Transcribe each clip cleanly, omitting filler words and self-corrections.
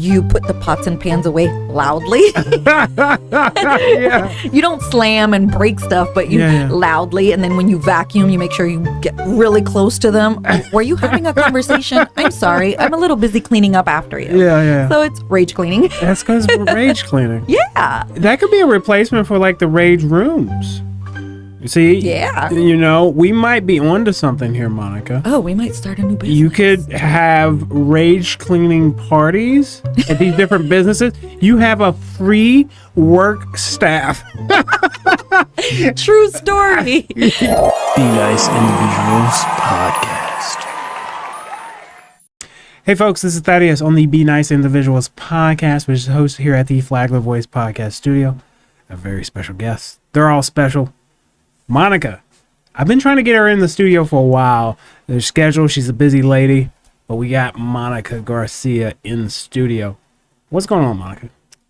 you put the pots and pans away loudly. Yeah. You don't slam and break stuff, but you loudly. And then when you vacuum, you make sure you get really close to them. Were you having a conversation? I'm sorry. I'm a little busy cleaning up after you. Yeah. So it's rage cleaning. That's because rage cleaning. Yeah. That could be a replacement for like the rage rooms. See? Yeah. You know, we might be onto something here, Monica. Oh, we might start a new business. You could have rage cleaning parties at these different businesses. You have a free work staff. True story. Be Nice Individuals Podcast. Hey folks, this is Thaddeus on the Be Nice Individuals Podcast, which is hosted here at the Flagler Voice Podcast Studio. A very special guest. They're all special. Monica. I've been trying to get her in the studio for a while. There's schedule. She's a busy lady. But we got Monica Garcia in the studio. What's going on, Monica?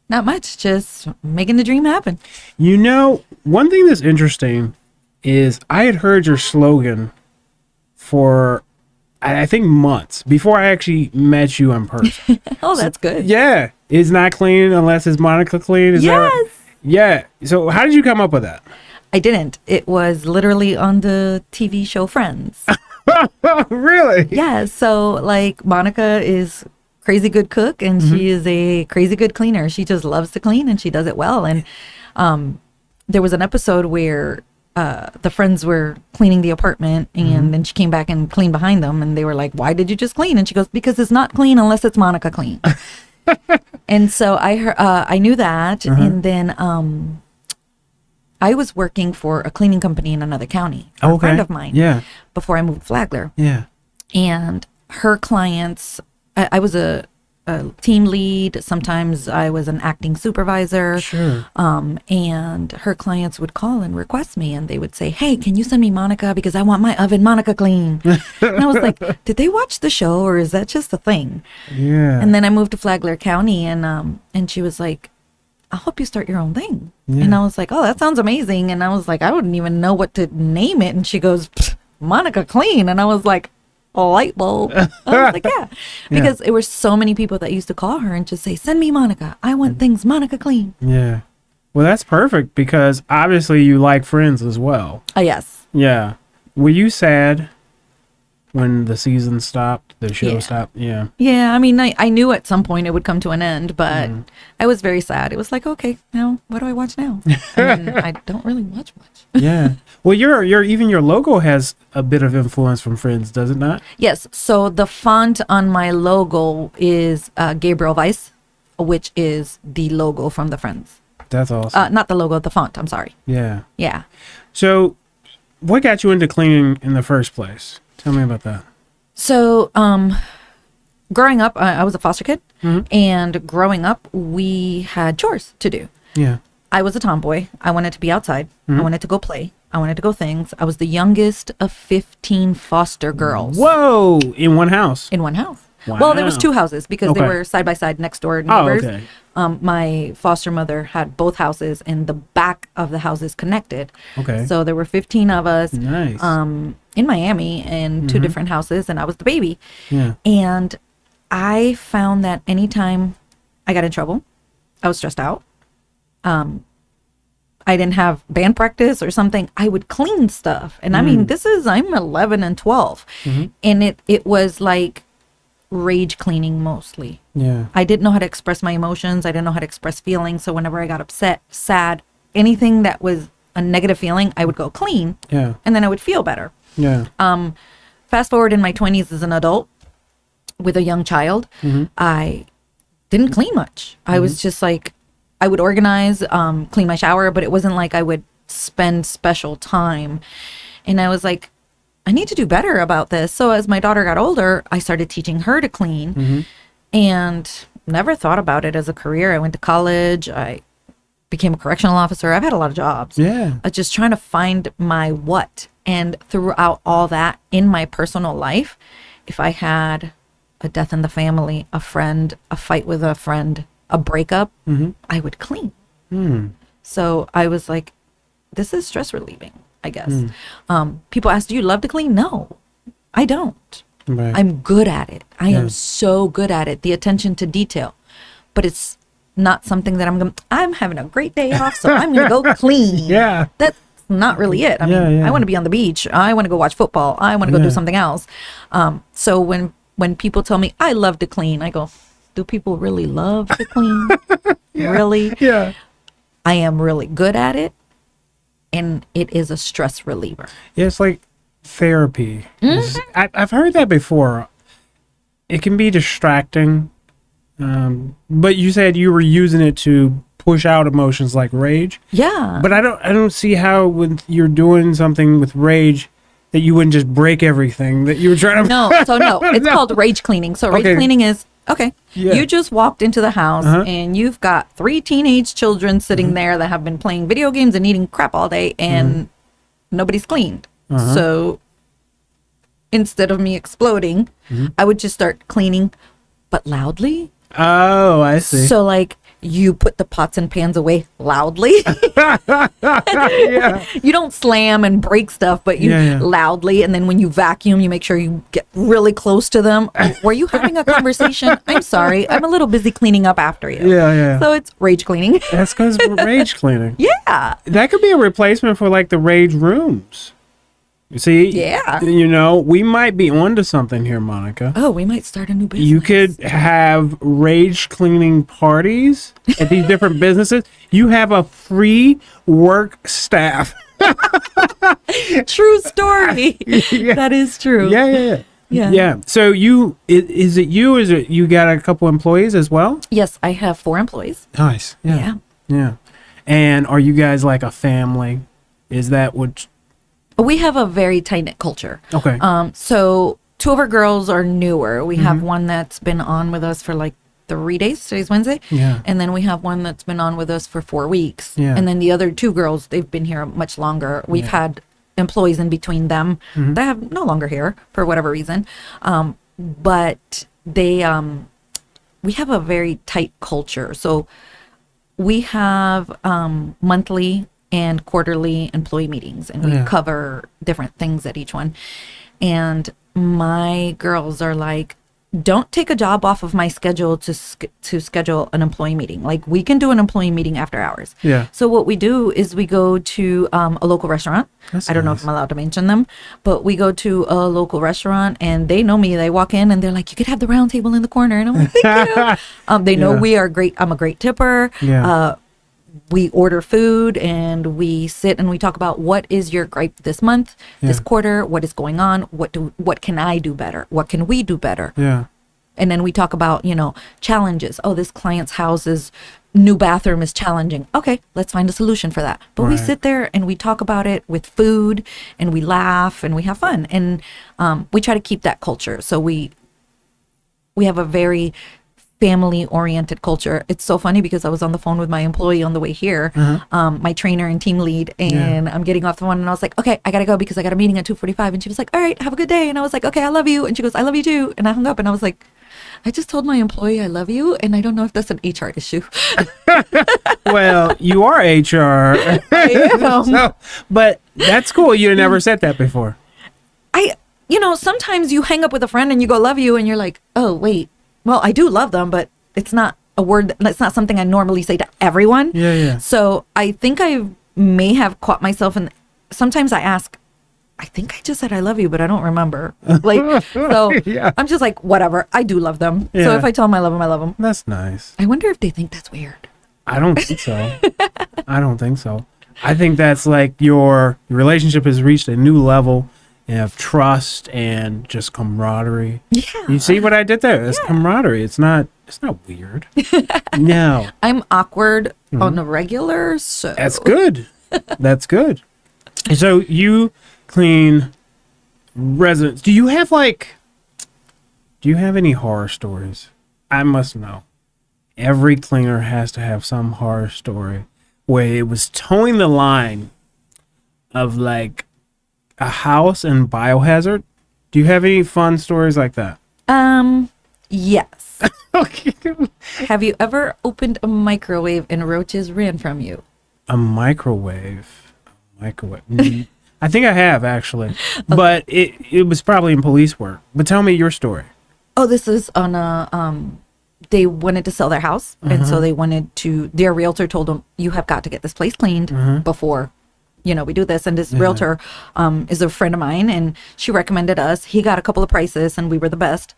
Not much. Just making the dream happen. You know, one thing that's interesting is I had heard your slogan for, I think, months before I actually met you in person. Oh, that's good. Yeah. It's not clean unless it's Monica Clean. Is that right? Yeah. So how did you come up with that? I didn't. It was literally on the TV show Friends. Really? Yeah. So like Monica is crazy good cook and she is a crazy good cleaner. She just loves to clean and she does it well. And there was an episode where the friends were cleaning the apartment and then she came back and cleaned behind them and they were like, why did you just clean? And she goes, because it's not clean unless it's Monica Clean. And so I knew that. And then I was working for a cleaning company in another county, a friend of mine, before I moved to Flagler. Yeah. And her clients, I was a team lead. Sometimes I was an acting supervisor. Sure. And her clients would call and request me and they would say, hey, can you send me Monica because I want my oven Monica clean. And I was like, did they watch the show or is that just a thing? Yeah. And then I moved to Flagler County and she was like, I'll help you start your own thing. Yeah. And I was like, oh, that sounds amazing. And I was like, I wouldn't even know what to name it. And she goes, Monica Clean. And I was like, a light bulb. I was like, yeah. Because there were so many people that used to call her and just say, send me Monica. I want things Monica Clean. Yeah. Well, that's perfect because obviously you like Friends as well. Oh, yes. Yeah. Were you sad when the season stopped, the show stopped? Yeah. Yeah, I mean, I knew at some point it would come to an end, but I was very sad. It was like, okay, now what do I watch now? And I don't really watch much. Yeah. Well, even your logo has a bit of influence from Friends, does it not? Yes. So the font on my logo is Gabriel Weiss, which is the logo from the Friends. That's awesome. Not the logo, the font. I'm sorry. Yeah. Yeah. So what got you into cleaning in the first place? Tell me about that. So, growing up, I was a foster kid, and growing up, we had chores to do. Yeah. I was a tomboy. I wanted to be outside. I wanted to go play. I wanted to go things. I was the youngest of 15 foster girls. Whoa! In one house? In one house. Wow. Well, there was two houses because they were side by side next door neighbors. Oh, okay. My foster mother had both houses and the back of the houses connected. Okay. So there were 15 of us. Nice. In Miami in two different houses, and I was the baby. Yeah. And I found that anytime I got in trouble, I was stressed out. I didn't have band practice or something, I would clean stuff. And I mean, I'm 11 and 12. And it was like rage cleaning mostly. Yeah. I didn't know how to express my emotions. I didn't know how to express feelings. So whenever I got upset, sad, anything that was a negative feeling, I would go clean. Yeah. And then I would feel better. Yeah. Fast forward in my 20s as an adult with a young child, I didn't clean much. I was just like, I would organize, clean my shower, but it wasn't like I would spend special time. And I was like, I need to do better about this. So as my daughter got older, I started teaching her to clean and never thought about it as a career. I went to college. I became a correctional officer. I've had a lot of jobs. Yeah. Just trying to find my what. And throughout all that in my personal life, if I had a death in the family, a friend, a fight with a friend, a breakup, I would clean. So I was like, this is stress relieving, I guess. People ask, do you love to clean? No, I don't. Right. I'm good at it. I am so good at it. The attention to detail. but it's not something that I'm having a great day off, so I'm going to go clean. Yeah. That's not really it. I mean, I want to be on the beach. I want to go watch football. I want to go do something else. So when people tell me I love to clean, I go, do people really love to clean? Really? Yeah. I am really good at it, and it is a stress reliever. Yeah, it's like therapy. I've heard that before. It can be distracting, but you said you were using it to push out emotions like rage. Yeah. But I don't see how when you're doing something with rage that you wouldn't just break everything that you were trying to. No, it's called rage cleaning. So rage cleaning is you just walked into the house and you've got 3 teenage children sitting there that have been playing video games and eating crap all day, and nobody's cleaned. So instead of me exploding, I would just start cleaning, but loudly. Oh, I see. So like you put the pots and pans away loudly. You don't slam and break stuff, but you loudly. And then when you vacuum, you make sure you get really close to them. Were you having a conversation? I'm sorry. I'm a little busy cleaning up after you. Yeah. So it's rage cleaning. That's because rage cleaning. Yeah. That could be a replacement for like the rage rooms. You see? Yeah. You know, we might be onto something here, Monica. Oh, we might start a new business. You could have rage cleaning parties at these different businesses. You have a free work staff. True story. That is true. Yeah. So is it you got a couple employees as well? Yes, I have 4 employees. Nice. Yeah. And are you guys like a family? Is that what? We have a very tight-knit culture. Okay. So 2 of our girls are newer. We have one that's been on with us for like 3 days. Today's Wednesday. Yeah. And then we have one that's been on with us for 4 weeks. Yeah. And then the other 2 girls, they've been here much longer. We've had employees in between them that have no longer here for whatever reason. But they, we have a very tight culture. So we have monthly and quarterly employee meetings, and we cover different things at each one. And my girls are like, don't take a job off of my schedule to schedule an employee meeting. Like, we can do an employee meeting after hours. Yeah. So what we do is we go to a local restaurant. I don't know if I'm allowed to mention them, but we go to a local restaurant, and they know me. They walk in and they're like, you could have the round table in the corner. And I'm like, thank you. They know we are great. I'm a great tipper. Yeah. We order food and we sit and we talk about what is your gripe this month, this quarter, what is going on, what can I do better? What can we do better? Yeah. And then we talk about, challenges. Oh, this client's house's new bathroom is challenging. Okay, let's find a solution for that. But we sit there and we talk about it with food, and we laugh and we have fun. And we try to keep that culture. So we have a very family-oriented culture. It's so funny because I was on the phone with my employee on the way here, my trainer and team lead, and I'm getting off the phone, and I was like, okay, I gotta go because I got a meeting at 2:45. And she was like, all right, have a good day. And I was like, okay, I love you. And she goes, I love you too. And I hung up, and I was like, I just told my employee I love you, and I don't know if that's an HR issue. Well, you are HR. I am. But that's cool. You never said that before. Sometimes you hang up with a friend and you go, love you, and you're like, oh, wait. Well, I do love them, but it's not a word. That's not something I normally say to everyone. Yeah. So I think I may have caught myself, and sometimes I ask, I think I just said I love you, but I don't remember. I'm just like, whatever. I do love them. Yeah. So if I tell them I love them, I love them. That's nice. I wonder if they think that's weird. I don't think so. I think that's like your relationship has reached a new level of trust and just camaraderie. Yeah. You see what I did there? It's camaraderie. It's not weird. No. I'm awkward on a regular, so. That's good. That's good. So you clean residents. Do you have any horror stories? I must know. Every cleaner has to have some horror story where it was towing the line of like a house and biohazard. Do you have any fun stories like that? Yes. Okay. Have you ever opened a microwave and roaches ran from you? A microwave. I think I have actually, but it was probably in police work. But tell me your story. Oh, this is on they wanted to sell their house, and so they wanted to. Their realtor told them, "You have got to get this place cleaned before, we do this." And this realtor is a friend of mine, and she recommended us. He got a couple of prices, and we were the best.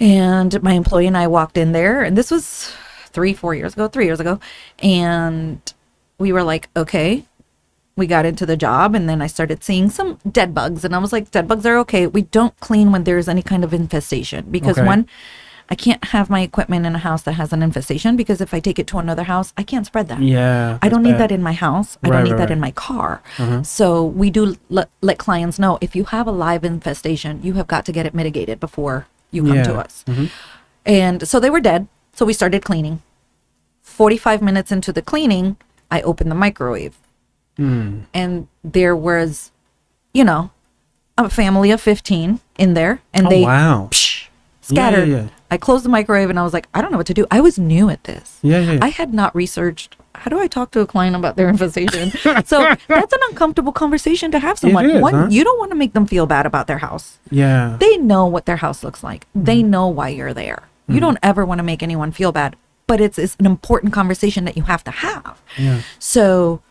And my employee and I walked in there, and this was 3 years ago, and we were like, okay. We got into the job, and then I started seeing some dead bugs, and I was like, dead bugs are okay. We don't clean when there's any kind of infestation, because one, I can't have my equipment in a house that has an infestation, because if I take it to another house, I can't spread that. Yeah. I don't need that in my house. I don't need that in my car. So we do let clients know, if you have a live infestation, you have got to get it mitigated before you come to us. And so they were dead. So we started cleaning. 45 minutes into the cleaning, I opened the microwave. And there was, a family of 15 in there, and they scattered. Yeah. I closed the microwave, and I was like, I don't know what to do. I was new at this. Yeah. I had not researched, how do I talk to a client about their infestation? So that's an uncomfortable conversation to have someone. It is, One, you don't want to make them feel bad about their house. Yeah. They know what their house looks like. They know why you're there. You don't ever want to make anyone feel bad, but it's an important conversation that you have to have. Yeah. So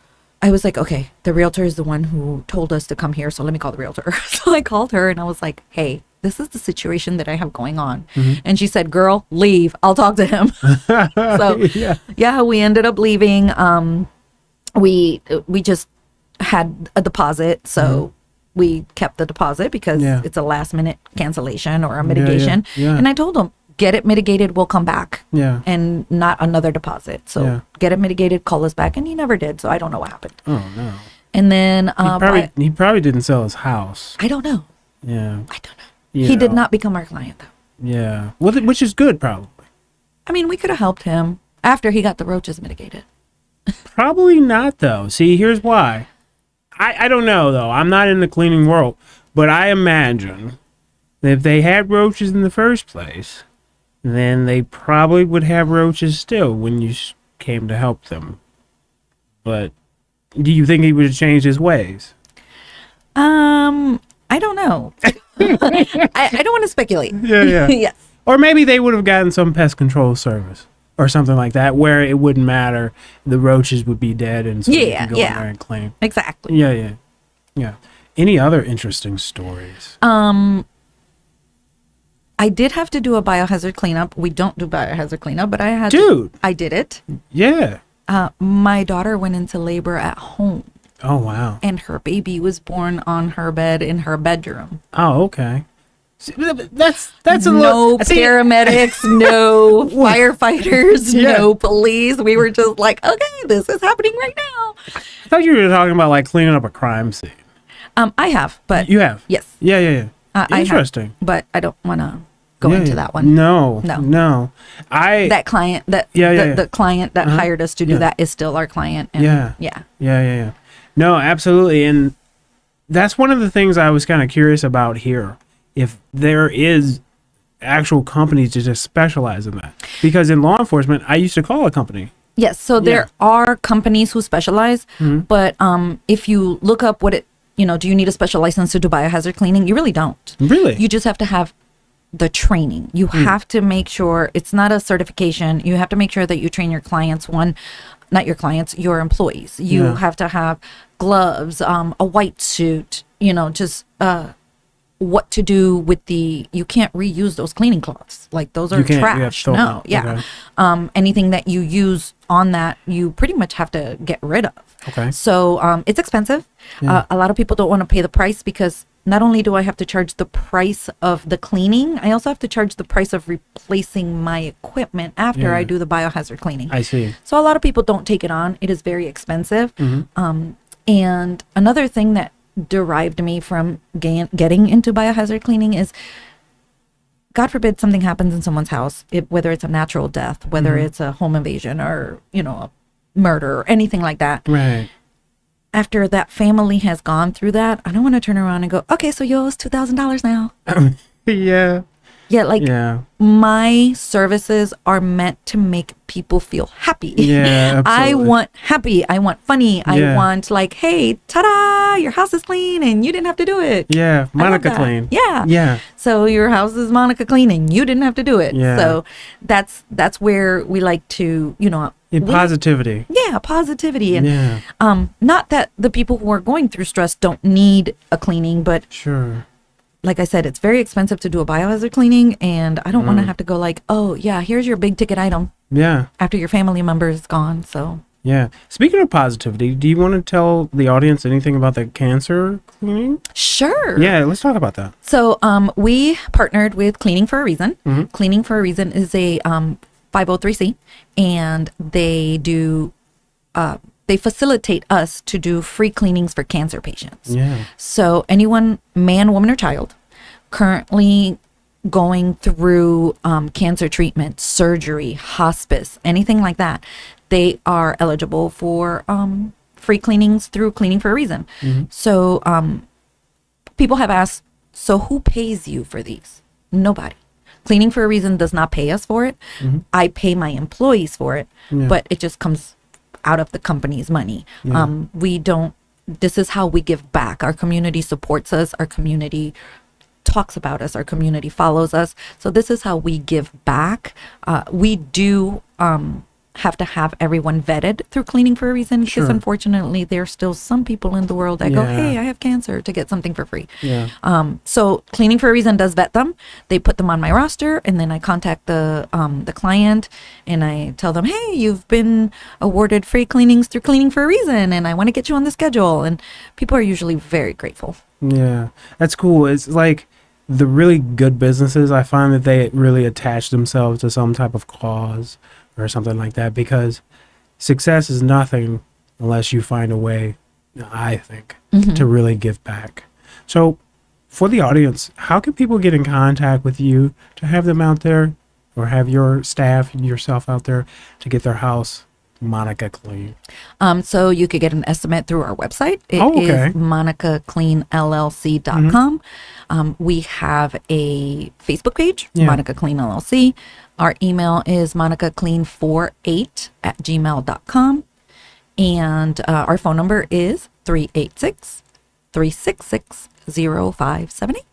I was like, okay, the realtor is the one who told us to come here, so let me call the realtor. So I called her, and I was like, hey, this is the situation that I have going on. And she said, girl, leave. I'll talk to him. So yeah, we ended up leaving. We just had a deposit, so we kept the deposit because it's a last minute cancellation or a mitigation. And I told him, get it mitigated, we'll come back. And not another deposit. So get it mitigated, call us back. And he never did, so I don't know what happened. Oh no. And then he probably didn't sell his house. I don't know. Yeah. I don't know. He did not become our client, though. Yeah. Well, which is good, probably. I mean, we could have helped him after he got the roaches mitigated. Probably not, though. See, here's why. I don't know, though. I'm not in the cleaning world. But I imagine that if they had roaches in the first place, then they probably would have roaches still when you came to help them. But do you think he would have changed his ways? I don't know. I don't want to speculate. Yeah. Yes. Or maybe they would have gotten some pest control service or something like that, where it wouldn't matter. The roaches would be dead, and so you can go in there and clean. Exactly. Yeah. Any other interesting stories? I did have to do a biohazard cleanup. We don't do biohazard cleanup, but I had to. I did it. Yeah. My daughter went into labor at home. Oh, wow. And her baby was born on her bed in her bedroom. Oh, okay. See, that's a no paramedics, no firefighters, no police. We were just like, okay, this is happening right now. I thought you were talking about like cleaning up a crime scene. I have, but you have. Yes. Yeah. Interesting. I have, but I don't want to go into that one. No. That client the client that hired us to do that is still our client. And Yeah. No, absolutely. And that's one of the things I was kind of curious about here. If there is actual companies to just specialize in that. Because in law enforcement, I used to call a company. Yes. So there are companies who specialize. But if you look up do you need a special license to do biohazard cleaning? You really don't. Really? You just have to have the training. You have to make sure it's not a certification. You have to make sure that you train your clients, your employees. You have to have gloves, a white suit, just what to do with you can't reuse those cleaning cloths. Like those are trash. No. Yeah. Okay. Anything that you use on that, you pretty much have to get rid of. Okay. So it's expensive. A lot of people don't want to pay the price because not only do I have to charge the price of the cleaning, I also have to charge the price of replacing my equipment after I do the biohazard cleaning. I see. So a lot of people don't take it on. It is very expensive. And another thing that derived me from getting into biohazard cleaning is, God forbid something happens in someone's house, whether it's a natural death, whether it's a home invasion or, a murder or anything like that. Right. After that family has gone through that, I don't want to turn around and go, okay, so you owe us $2,000 now. Yeah. Yeah, like my services are meant to make people feel happy. Yeah, absolutely. I want happy. I want funny. I want like, hey, ta-da, your house is clean and you didn't have to do it. Yeah, Monica Clean. Yeah. Yeah. So your house is Monica Clean and you didn't have to do it. Yeah. So that's where we like to, Positivity. Yeah, positivity. And not that the people who are going through stress don't need a cleaning, but sure. Like I said, it's very expensive to do a biohazard cleaning, and I don't want to have to go like, oh yeah, here's your big ticket item. Yeah. After your family member is gone. So yeah. Speaking of positivity, do you want to tell the audience anything about the cancer cleaning? Sure. Yeah, let's talk about that. So we partnered with Cleaning for a Reason. Mm-hmm. Cleaning for a Reason is a 503c, and they do they facilitate us to do free cleanings for cancer patients. Yeah. So anyone, man, woman, or child, currently going through cancer treatment, surgery, hospice, anything like that, they are eligible for free cleanings through Cleaning for a Reason. Mm-hmm. So people have asked, so who pays you for these? Nobody. Cleaning for a Reason does not pay us for it. Mm-hmm. I pay my employees for it, but it just comes out of the company's money. We don't, this is how we give back. Our community supports us. Our community talks about us. Our community follows us. So this is how we give back. We do have to have everyone vetted through Cleaning for a Reason, because unfortunately there's still some people in the world that go, hey, I have cancer, to get something for free. So Cleaning for a Reason does vet them. They put them on my roster, and then I contact the client and I tell them, hey, you've been awarded free cleanings through Cleaning for a Reason, and I want to get you on the schedule. And people are usually very grateful. Yeah, that's cool. It's like the really good businesses, I find that they really attach themselves to some type of cause or something like that, because success is nothing unless you find a way, I think, to really give back. So for the audience, how can people get in contact with you to have them out there, or have your staff and yourself out there to get their house Monica Clean? So you could get an estimate through our website. It is monicacleanllc.com. We have a Facebook page, Monica Clean LLC. Our email is monicaclean48@gmail.com. And our phone number is 386-366-0578.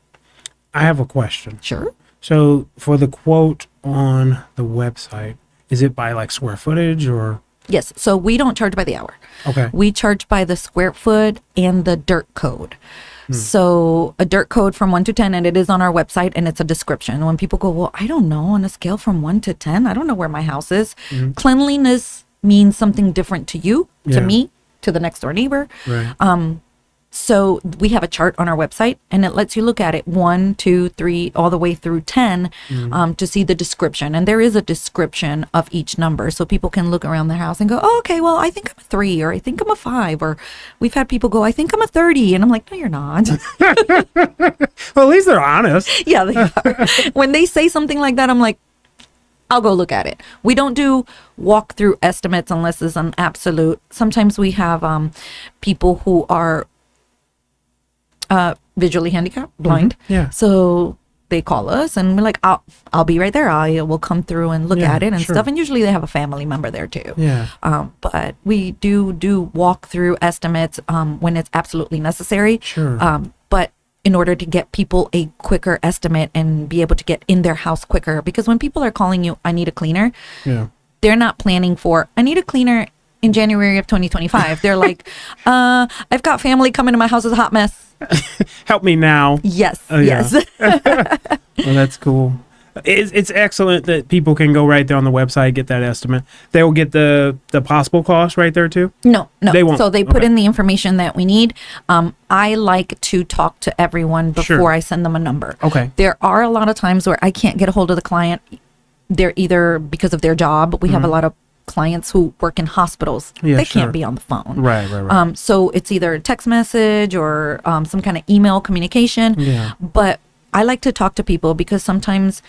I have a question. Sure. So for the quote on the website, is it by like square footage or? Yes. So we don't charge by the hour. Okay. We charge by the square foot and the dirt code. So a dirt code from 1 to 10, and it is on our website, and it's a description. When people go, well, I don't know, on a scale from 1 to 10, I don't know where my house is. Cleanliness means something different to you, to me, to the next door neighbor. Right. So we have a chart on our website, and it lets you look at it 1, 2, 3, all the way through 10 to see the description. And there is a description of each number, so people can look around their house and go, oh, okay, well, I think I'm a 3, or I think I'm a 5, or we've had people go, I think I'm a 30, and I'm like, no, you're not. Well, at least they're honest. Yeah, they are. When they say something like that, I'm like, I'll go look at it. We don't do walk-through estimates unless it's an absolute. Sometimes we have people who are visually handicapped, blind. So they call us and we're like, I'll be right there. I will come through and look at it and stuff. And usually they have a family member there too. But we do walk through estimates when it's absolutely necessary. But in order to get people a quicker estimate and be able to get in their house quicker, because when people are calling you, I need a cleaner, they're not planning for, I need a cleaner in January of 2025. They're like, I've got family coming to my house. It's a hot mess. Help me now. Yes. Yes. Well, that's cool. It's excellent that people can go right there on the website, get that estimate. They will get the possible cost right there too? No. They won't. So they put in the information that we need. I like to talk to everyone before I send them a number. Okay. There are a lot of times where I can't get a hold of the client. They're either because of their job. We have a lot of clients who work in hospitals. They can't be on the phone. Right. So it's either a text message or some kind of email communication. But I like to talk to people because sometimes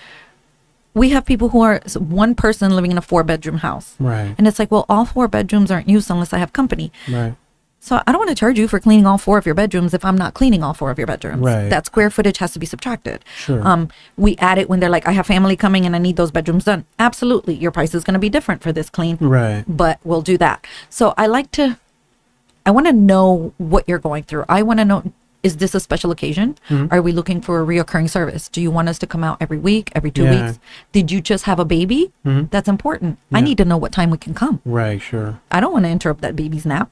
we have people who are one person living in a 4-bedroom house. Right. And it's like, well, all 4 bedrooms aren't used unless I have company. Right. So I don't want to charge you for cleaning all 4 of your bedrooms if I'm not cleaning all 4 of your bedrooms. Right. That square footage has to be subtracted. Sure. We add it when they're like, I have family coming and I need those bedrooms done. Absolutely. Your price is going to be different for this clean. Right. But we'll do that. So I want to know what you're going through. I want to know, is this a special occasion? Are we looking for a reoccurring service? Do you want us to come out every week, every 2 Yeah. weeks? Did you just have a baby? That's important. I need to know what time we can come. Right. Sure. I don't want to interrupt that baby's nap.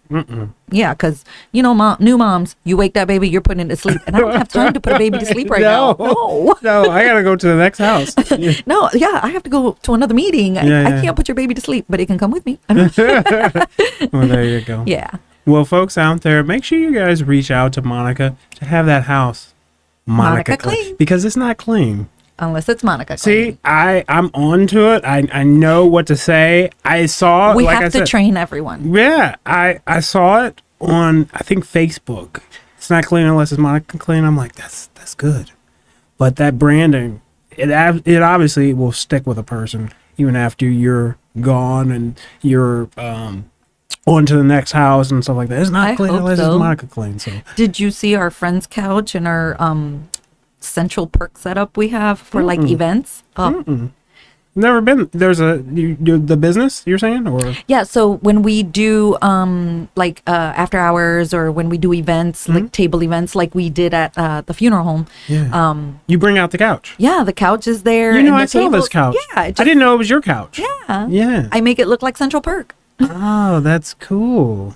Yeah, because, new moms, you wake that baby, you're putting it to sleep. And I don't have time to put a baby to sleep right now. No. No, I gotta go to the next house. No, yeah, I have to go to another meeting. I can't put your baby to sleep, but it can come with me. Well, there you go. Yeah. Well, folks out there, make sure you guys reach out to Monica to have that house Monica Clean. because it's not clean. Unless it's Monica. See, I'm on to it. I know what to say. I saw. We like have I to said, train everyone. Yeah, I saw it on I think Facebook. It's not clean unless it's Monica Clean. I'm like, that's good. But that branding, it obviously will stick with a person even after you're gone and you're on to the next house and stuff like that. It's not I clean hope unless so. it's Monica Clean. So Did you see our friend's couch and our central perk setup we have for like events? Oh. never been. There's the business you're saying, or Yeah, so when we do after hours or when we do events, like table events like we did at the funeral home. yeah, you bring out the couch. Yeah, the couch is there. You know, and the I saw this tables- couch. Yeah, I didn't know it was your couch. Yeah. Yeah. I make it look like Central Perk. Oh, that's cool.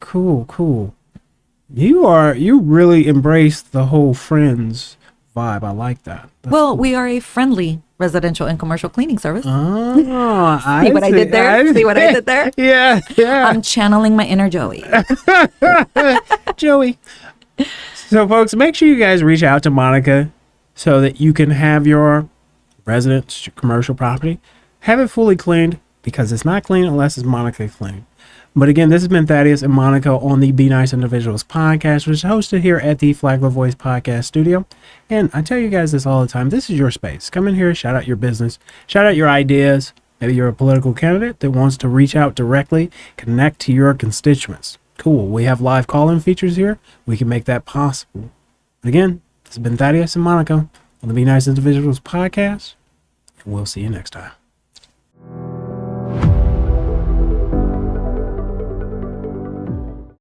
Cool. You really embrace the whole Friends vibe. I like that. That's Well, cool. we are a friendly residential and commercial cleaning service. Oh, See what I did there? See what I did there? Yeah. I'm channeling my inner Joey. Joey. So, folks, make sure you guys reach out to Monica so that you can have your residence, your commercial property, have it fully cleaned, because it's not clean unless it's Monica Clean. But again, this has been Thaddeus and Monica on the Be Nice Individuals podcast, which is hosted here at the Flagler Voice podcast studio. And I tell you guys this all the time. This is your space. Come in here, shout out your business, shout out your ideas. Maybe you're a political candidate that wants to reach out directly, connect to your constituents. Cool. We have live call-in features here. We can make that possible. But again, this has been Thaddeus and Monica on the Be Nice Individuals podcast. And we'll see you next time.